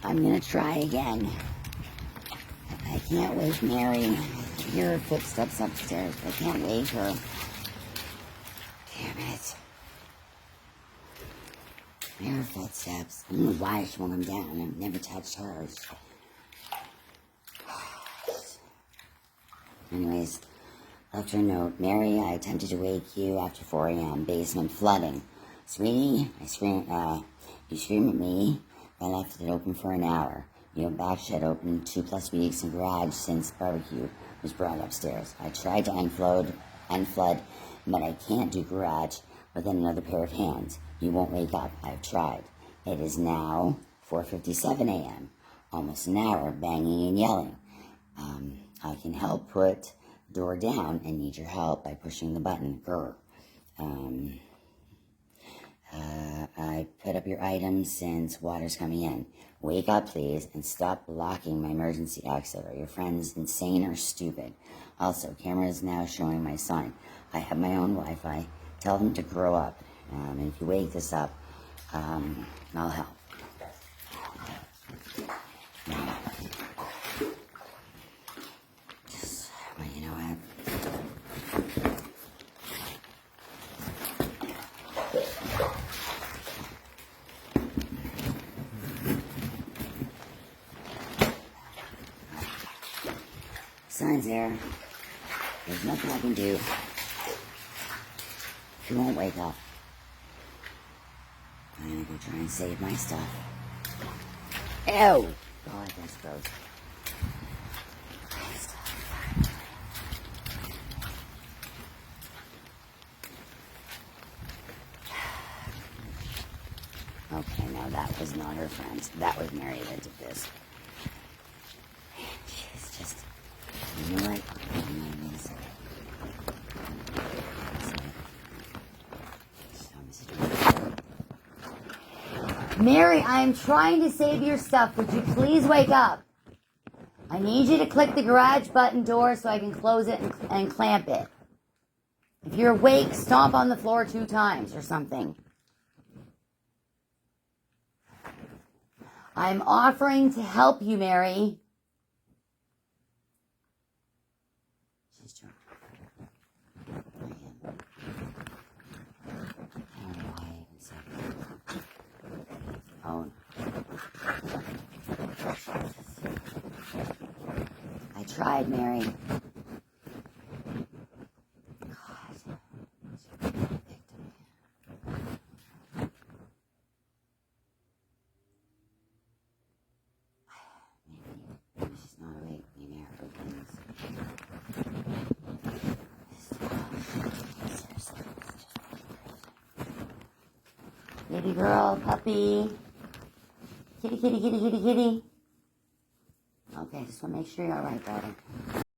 I'm gonna try again. I can't wake Mary. I hear her footsteps upstairs. I can't wake her. Damn it. I hear her footsteps. I don't know why she won't come down. I've never touched hers. Anyways, left her a note. Mary, I attempted to wake you after 4 a.m. Basement flooding. Sweetie, you scream at me. I left it open for an hour. You have back shed open 2+ weeks and garage since barbecue was brought upstairs. I tried to unflood, but I can't do garage within another pair of hands. You won't wake up. I've tried. It is now 4:57 a.m. Almost an hour of banging and yelling. I can help put the door down and need your help by pushing the button. Grr. I put up your items since water's coming in. Wake up, please, and stop blocking my emergency exit. Are your friends insane or stupid? Also, camera is now showing my son. I have my own Wi-Fi. Tell them to grow up. And if you wake this up, I'll help. Well, you know what? Sign's there. There's nothing I can do. She won't wake up. I'm gonna go try and save my stuff. Ew! God, that's gross. Okay, now that was not her friend. That was Mary that did this. She's just... You know what? Mary, I am trying to save your stuff. Would you please wake up? I need you to click the garage button door so I can close it and clamp it. If you're awake, stomp on the floor 2 times or something. I'm offering to help you, Mary. She's drunk. Oh. I tried, Mary. God. Maybe she's not awake. Maybe I heard things. Baby girl, puppy. Kitty, kitty, kitty, kitty, kitty. Okay, just want to make sure you're alright, daughter.